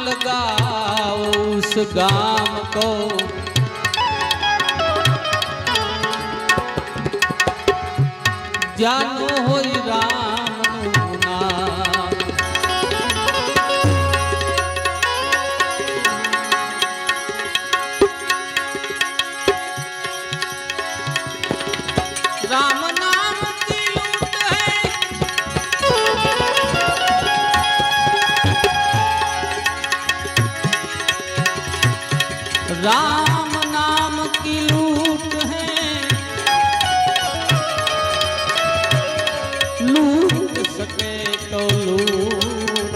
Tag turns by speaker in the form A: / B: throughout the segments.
A: लगाओ उस गाम को, जानो होई राम नाम। राम नाम की लूट है, राम नाम की लूट है, लूट सके तो लूट।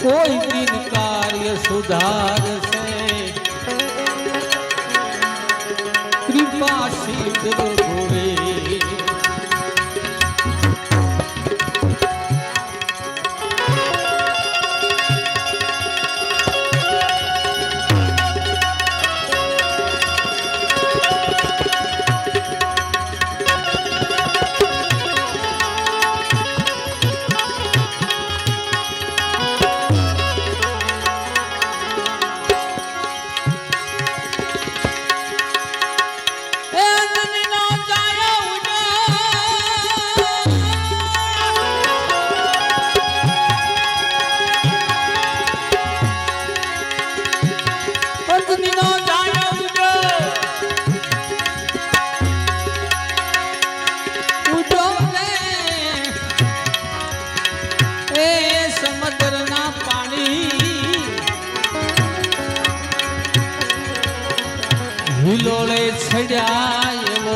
A: कोई दिन कार्य सुधार से कृपा शीघ्र हुए। हिलोळे छड्या एवो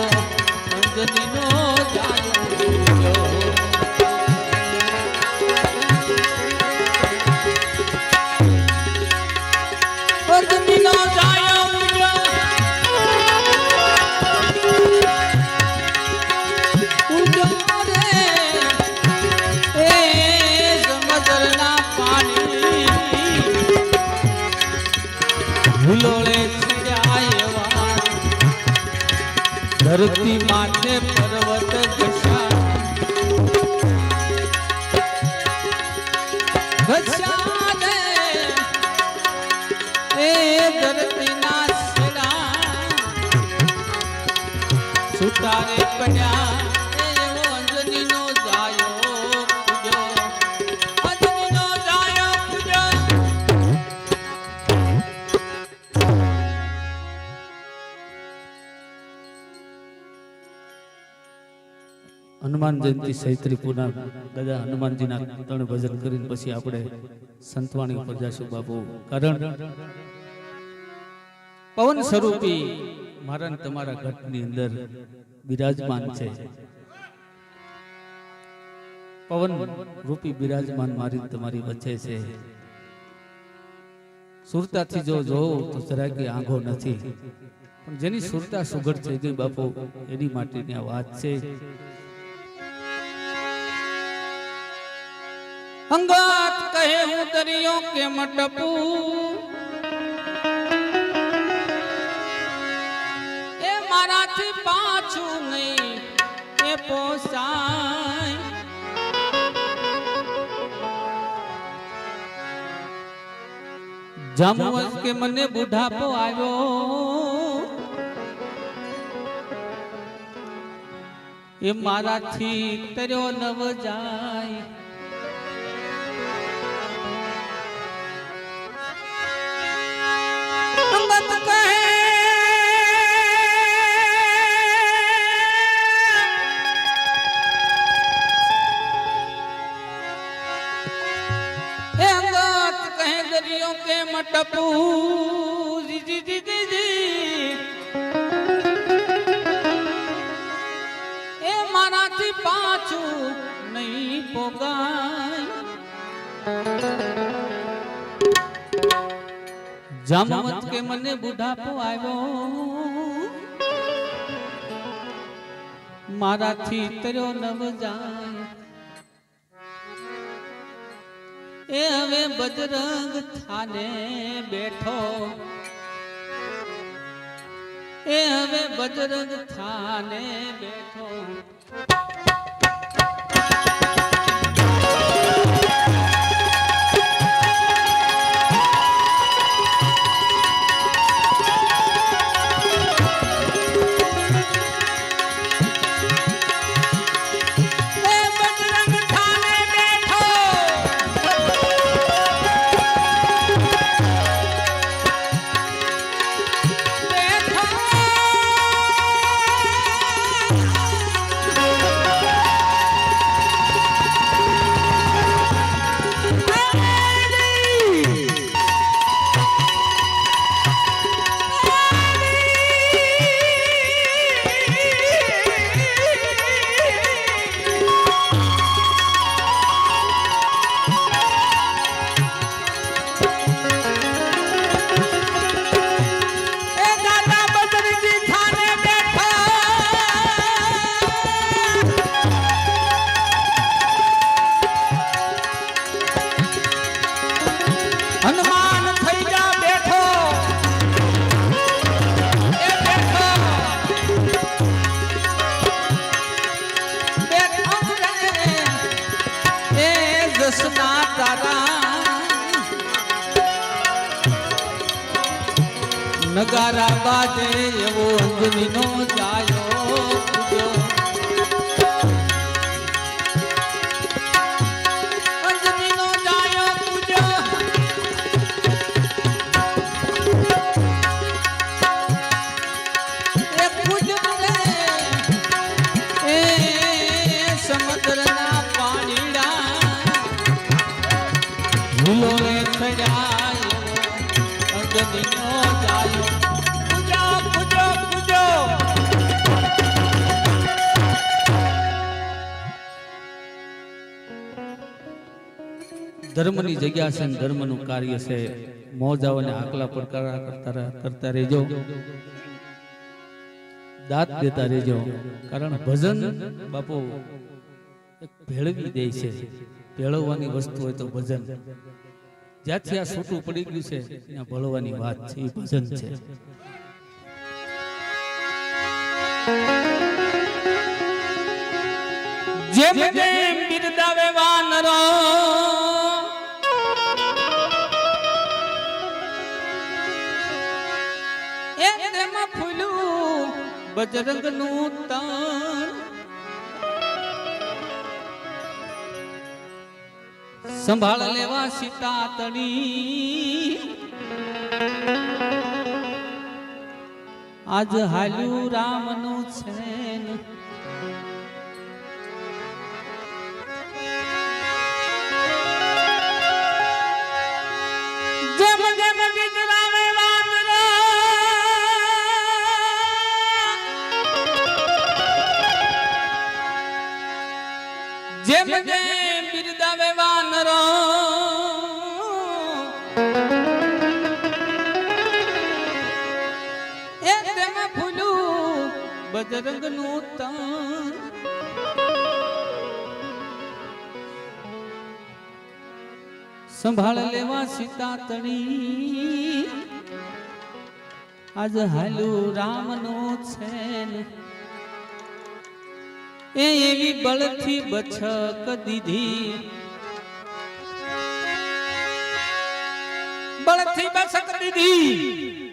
A: अंजनीनो जायो। अंजनीनो जायो उजो रे ए समुद्रना पानी हिलोळे धरती माथे पर्वत घसा घसा दे ए धरती ना सेड़ा सुतारे पड्या एवो अंजनी नो जायो पूजो, अंजनी नो जायो पूजो।
B: હનુમાન જયંતિ ચૈત્રી પૂનમ દાદા હનુમાનજીના ત્રણ ભજન કરીને પછી આપણે સંતવાણી ઉપર જશું બાપુ, કારણ પવન સ્વરૂપી મારા ને તમારા ઘટની અંદર બિરાજમાન છે. પવન રૂપી બિરાજમાન મારી તમારી વચ્ચે છે. સુરતાથી જો જોઉં તો જરા કે આંખો નથી, પણ જેની સુરતા સુઘડ થઈ ગઈ બાપુ એની માટેની આ વાત છે.
A: અંગાત કહે હું દરિયો કે મટપુ, એ મારાથી પાછું નહીં એ પોસાય. જામવંત કે મને બુઢાપો આવ્યો, એ મારાથી તર્યો નવ જાય. के मटपू जी जी जी जी जी ए माराथी पाछू नहीं पोगाय. जामवंत के मने बुढ़ापो આવ્યો, મારાથી તર્યો નવ જાય. એ હવે બજરંગ થાને બેઠો, એ હવે બજરંગ થાને બેઠો. હનુમાન થઈ જા બેઠો એ બેઠો બેઠો રે એ જસના તારા નગારા બાજે એવો અંજનીનો જાયો પૂજો અંજનીનો જાયો પૂજો એ પૂજો રે એ સમુદ્રના પાણીડા ભૂલો રે થયા એવો અંજનીનો જાયો પૂજો પૂજો પૂજો
B: ધર્મની જગ્યા છે ને ધર્મનું કાર્ય છે. મોજાઓ અને આકલા પડકારા કરતા રહેજો, દાંત દેતા રહેજો. કારણ ભજન બાપુ એક ભેળવી દે છે. ભેળવવાની વસ્તુ હોય તો ભજન. જ્યાંથી આ છૂટું પડી ગયું છે ત્યાં ભળવાની વાત છે, એ ભજન છે.
A: જેમ જેમ બિરદાવે વાનરો એ તેમાં ફૂલું બજરંગનું તન સંભાળ લેવા સીતા તણી આજ હાલ્યું રામનું છે ને જેમ જેમ બિરદાવે વાનરો જેમ જેમ બિરદાવે વાનરો એ તેમાં ફૂલું બજરંગનું તન સંભાળ લેવા સીતા તણી આજ હાલ્યું રામનું છે ને એ એવી બળથી બછક દીધી બળથી બછક દીધી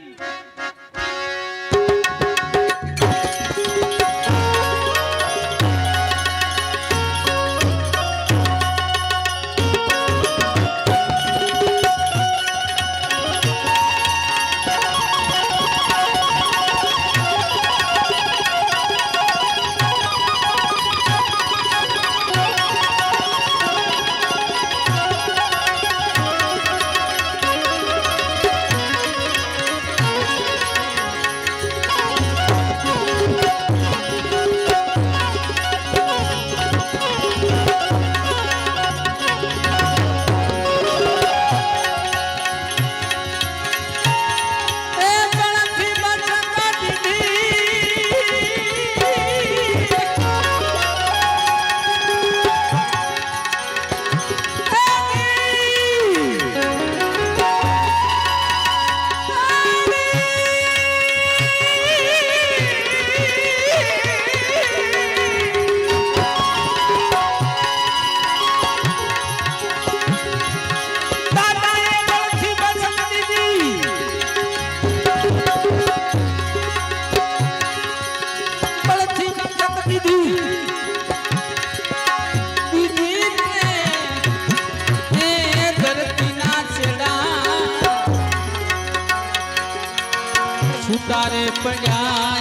A: પડ્યા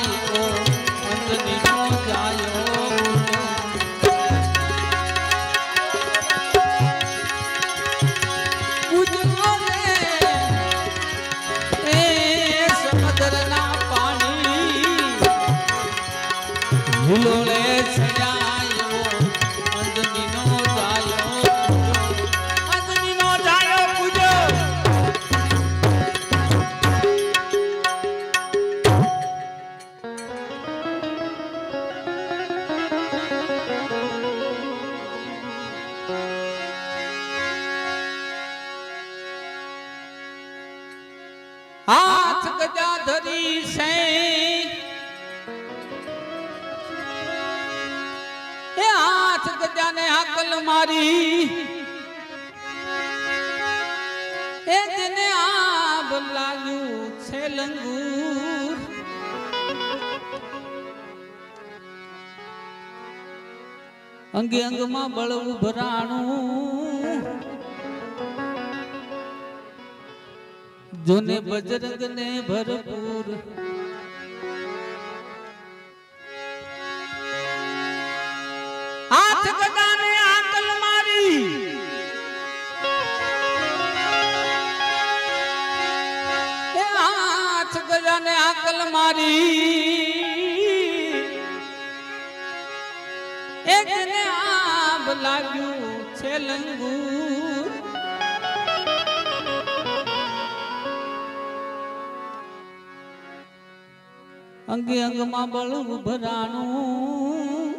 A: અંજનીનો જાયો પૂજ્યો રે એ સમુદ્રના પાણી ભૂલોળે છડાયો અંજનીનો જાયો અંજનીનો જાયો પૂજો હાથ ગજા ધરી છે એ હાથ ગજાને હાકલ મારી એ જેને આબ લાગ્યું છે લંગૂર અંગે અંગમાં બળવું ભરાણું જોને બજરંગ ને ભરપૂર હાથ ગદાને આકલ મારી એ હાથ ગદાને આકલ મારી એકને આબ લાગ્યું છે લંગૂર અંગે અંગમાં બળવું ભરાણું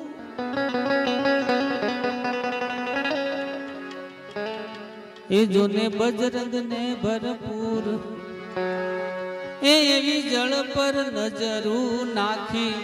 A: એ જોને બજરંગ ને ભરપૂર એ એવી જળ પર નજરું નાખી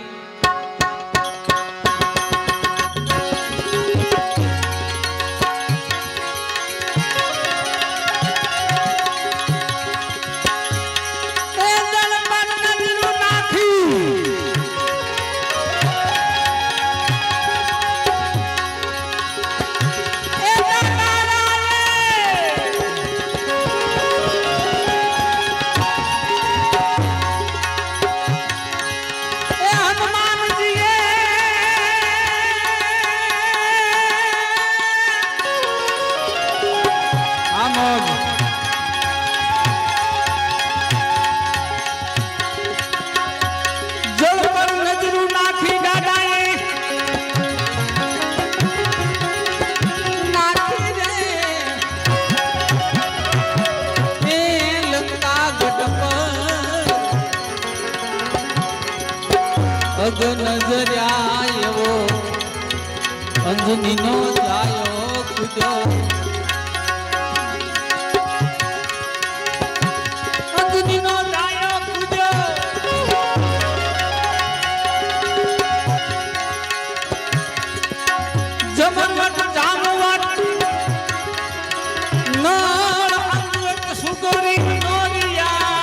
A: અગ નજર્યા એવો અંજનીનો જાયો કુજો અંજનીનો જાયો કુજો જમનવટ જામવટ નળ અંગવટ સુગરી નોરિયા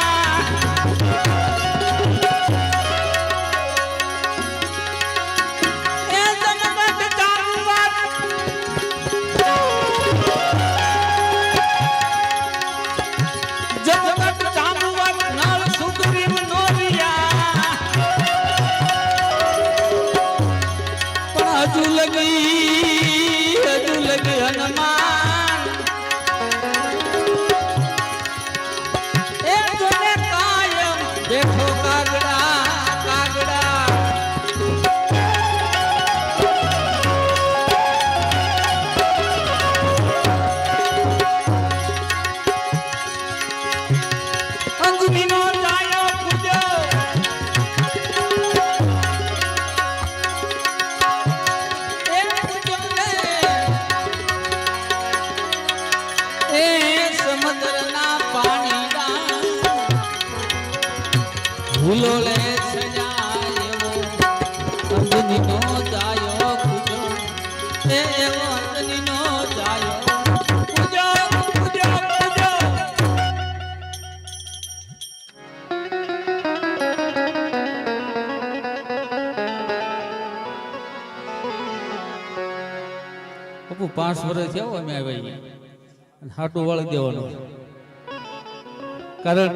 A: હજુ લગી હનુમાન એ જોને કાયમ દેખો કાગડા કાગડા અંજનીનો જાયો પૂજો સમુદ્રના પાણી ભૂલોળે સજાયો અંજનીનો જાયો પૂજો એ એવો અંજનીનો જાયો પૂજો પૂજો પૂજો બાપુ 5 વર્ષ થયા અમે આવ્યા હાટું વાળી દેવાનું કારણ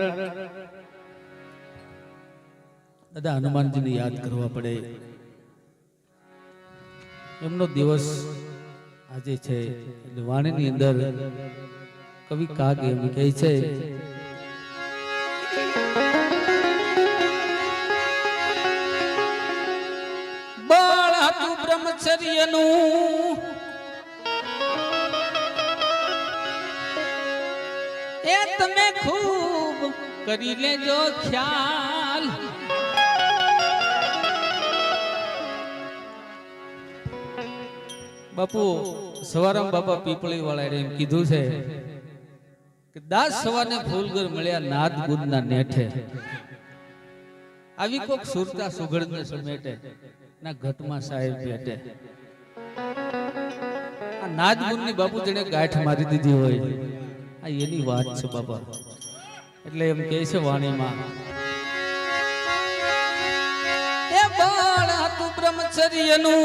B: દાદા હનુમાનજીને યાદ કરવા પડે. એમનો દિવસ આજે છે. એટલે વાણીની અંદર કવિ કાગ એમ કહે છે, બળ હતું બ્રહ્મચર્યનું એ તમે ખૂબ કરી લેજો ખ્યાલ. બાપુ સવારામ બાપા પીપળી વાળા એમ કીધું છે કે દાસ સવારને ફૂલગર મળ્યા નાદ ગુદના નેઠે, આવી કોક સુરતા સુગડને સમેટે ના ઘટમાં સાહેબ ભેટે. આ નાદ ગુદની બાપુ જેને ગાંઠ મારી દીધી હોય આ એની વાત છે બાપા. એટલે એમ કહે છે વાણીમાં, એ બળ હતું બ્રહ્મચર્યનું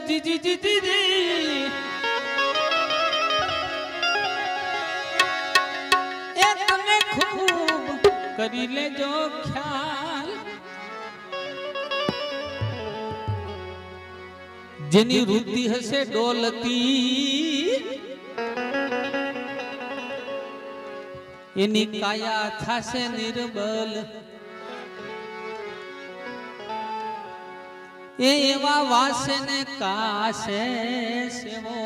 B: જી જી જી જી જી, એ તમે ખૂબ કરી લેજો ખ્યાલ. જેની વૃત્તિ હશે ડોલતી એની કાયા થાશે નિર્બલ. એ એવા વાસે ને કાશે સેવો.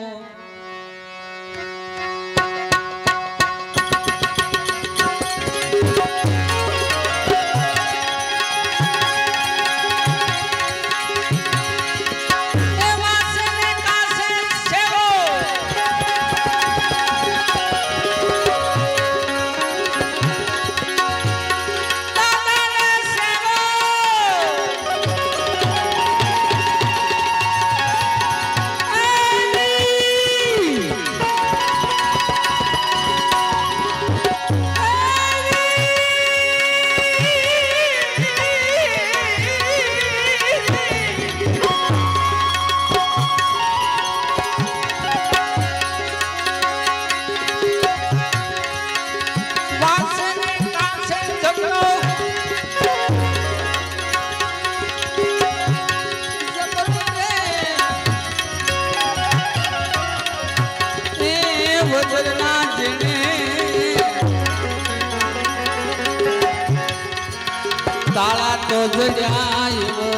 B: તાળા તો જજાયો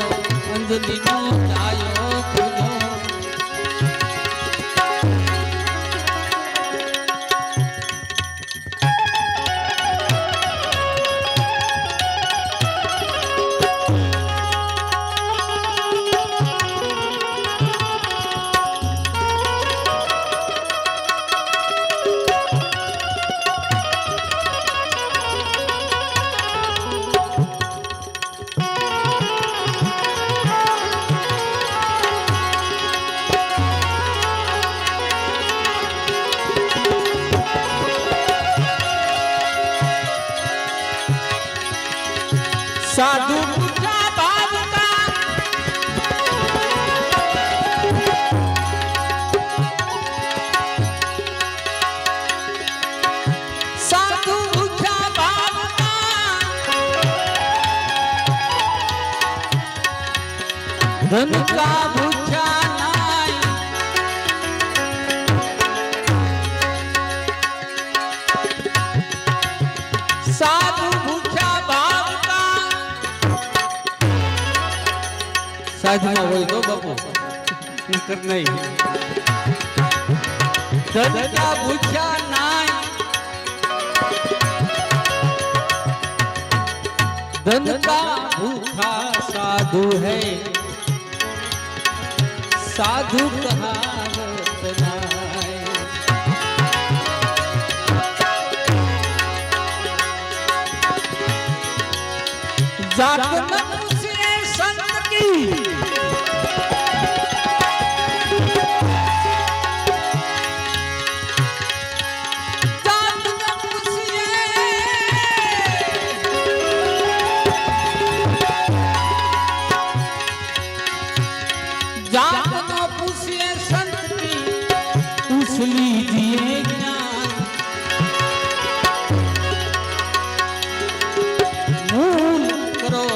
B: અંજલિ નો જાયો ખુજો. સાધુ પૂછા બાબકા, સાધુ પૂછા બાબકા, ધન કા પૂછા નાય. સાધુ પૂછા સાધમાં હોય તો બાપુ નહીં. ધનકા ભૂખ્યા નાય, ધનકા ભૂખા સાધુ હૈ, સાધુ કહાવત નાય. जात न पूछे संत की, जात न पूछे, जात न पूछे संत की, पूछ लीजिए ज्ञान. मूल करो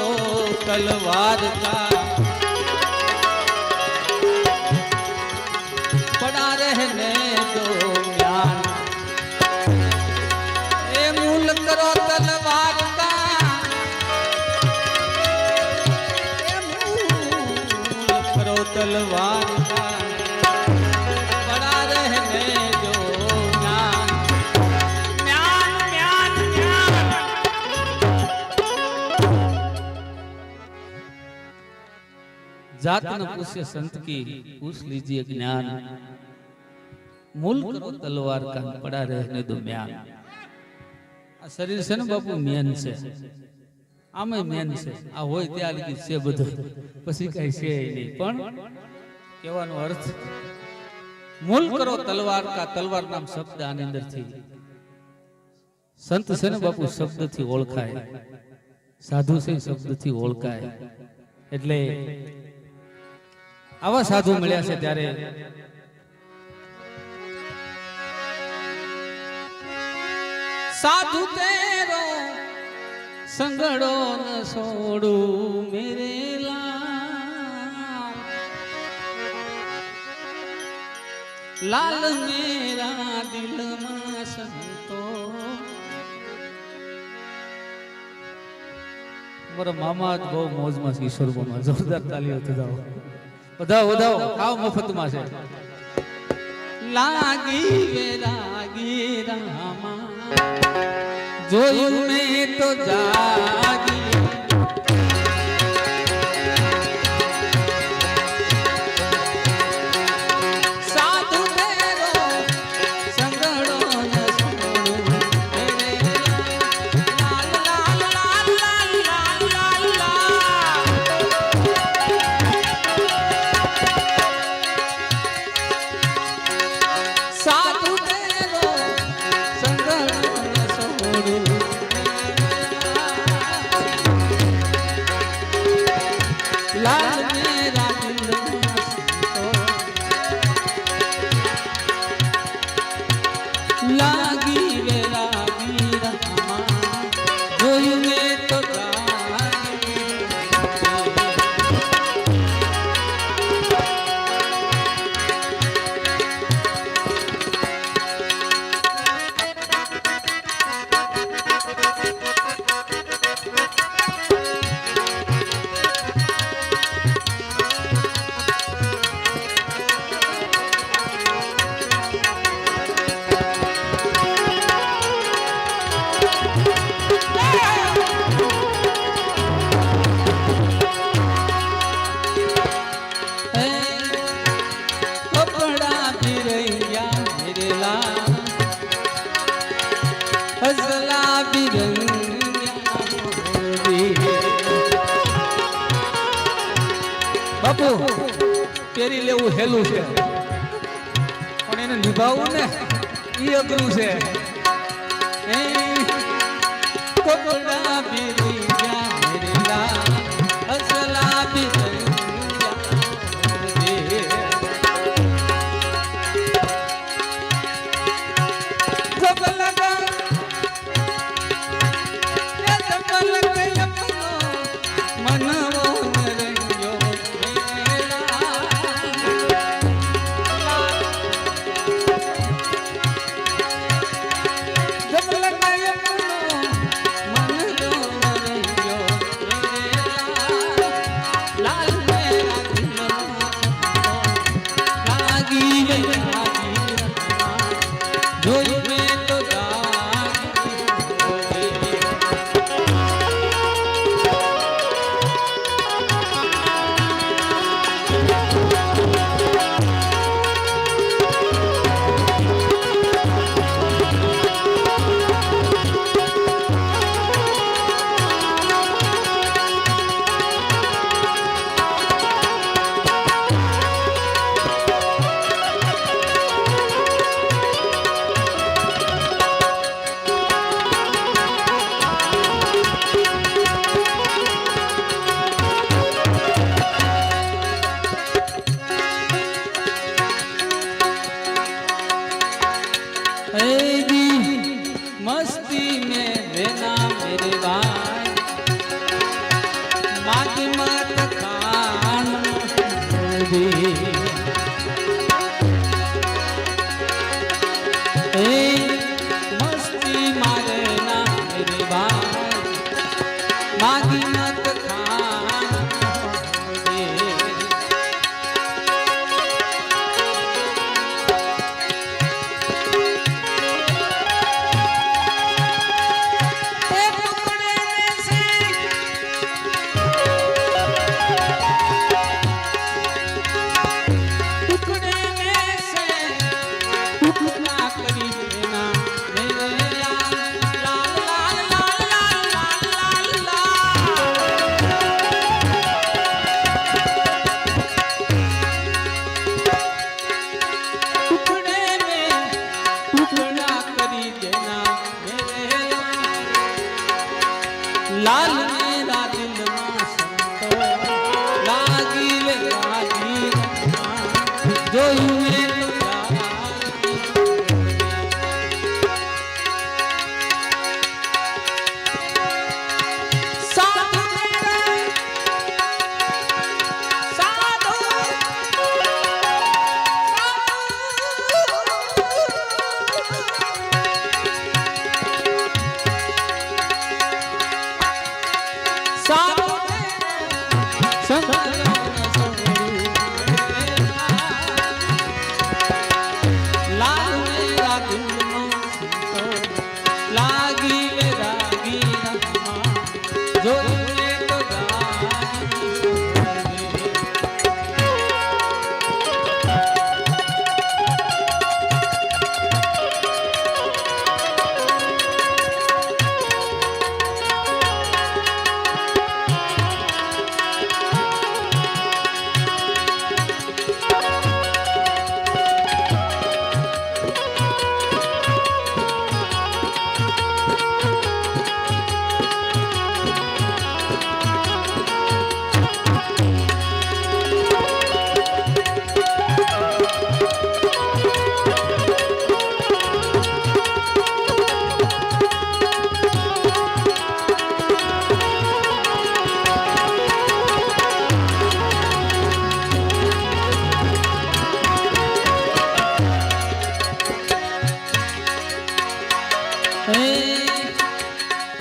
A: तलवार का पड़ा रहने दो ज्ञान ए मूल करो तलवार का ए मूल करो तलवार का पड़ा रहने दो ज्ञान ज्ञान ज्ञान ज्ञान
B: जात न पूछे संत की पूछ लीजिए ज्ञान मूल करो तलवार का पड़ा रहने दो म्यान આ શરીર છે ને બાપુ મેન છે આમે મેન છે આ હોય ત્યાં લગી છે બધું પછી કઈ છે નહીં પણ કહેવાનો અર્થ મૂલ કરો તલવાર કા તલવાર નામ શબ્દ આની અંદર થી સંત છે ને બાપુ શબ્દ થી ઓળખાય સાધુ છે શબ્દ થી ઓળખાય એટલે આવા સાધુ મળ્યા છે ત્યારે
A: साधु तेरो संगड़ो न छोड़ू मेरे लाल मेरा दिल में संतो
B: મારા મામા જ બહુ મોજમાં છે ઈશ્વરમાં જોરદાર તાલીઓ વધાવો વધાવો વધાવો આવ મફતમાં છે
A: लागी वेरागी रामा जोયું में तो जागी साधु तेरो संगड़ो न छोड़ू मेरे लाल लाल लाल लाल लाल लाल लाल साधु तेरो संगड़ो न छोड़ू लाल मेरा दिल संतो लागी वेरागी रामा जोયું में तो जागी कपड़ा भी रैया मेरे लाल हसला भी रैया
B: બાપુ પેરી લેવું હેલું છે પણ એને નિભાવવું ને ઈ અઘરું છે
A: कपड़ा भी रैया मेरे लाल हसला भी रैया जब लगा जब लगा अपनो मनवो न रंजो मेरा जब लगा अपनो मनवो न
B: રે એ મસ્તી મારે ના રે ભાઈ માગી મત ખા લાલ મેરા દિલમાં સંતો લાગી લે લાગી જોયું મેં તો સાધુ સાધુ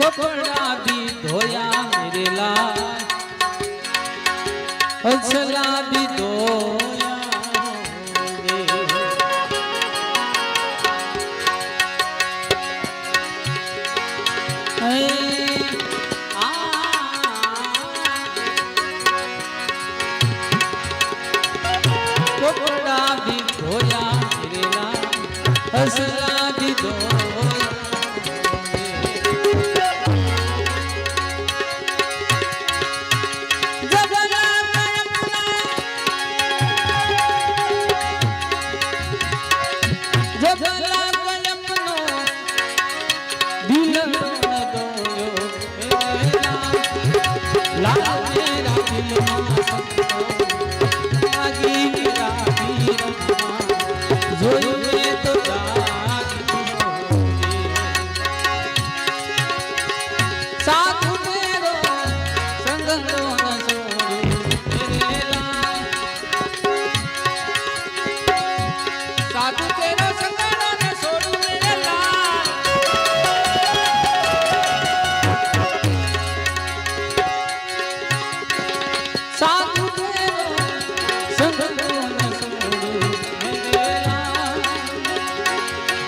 B: कपड़ा भी धोया मेरे लाल अछला भी धोया रे कपड़ा भी धोया मेरे लाल अछला भी धोया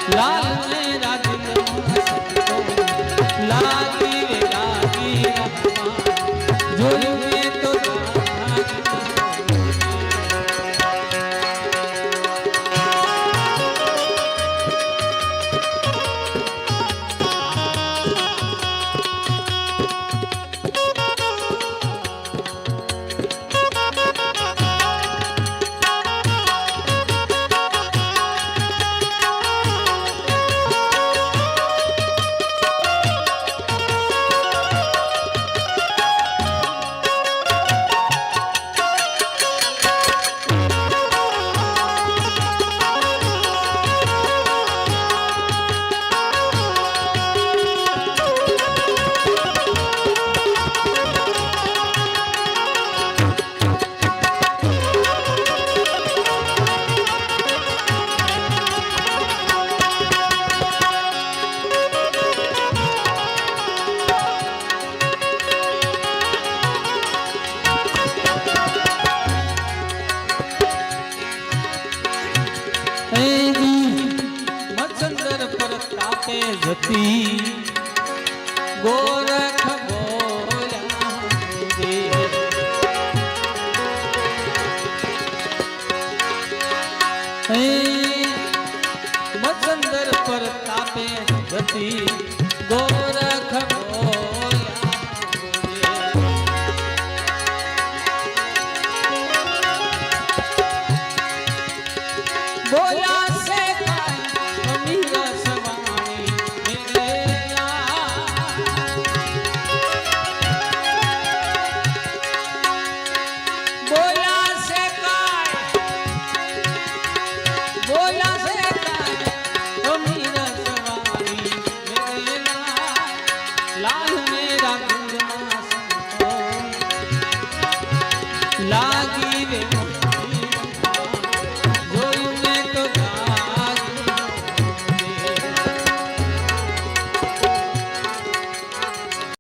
B: लाल मेरा दिल लागी रे लागी जोયું મેં તો મચંદર પર તાપે હતી ગોરખ બોલ્યા છે અમીર સવાણી બોલ્યા છે બોલ્યા છે અમીર સવાણી લાલ મેરા ગુંજના સંતો લાગી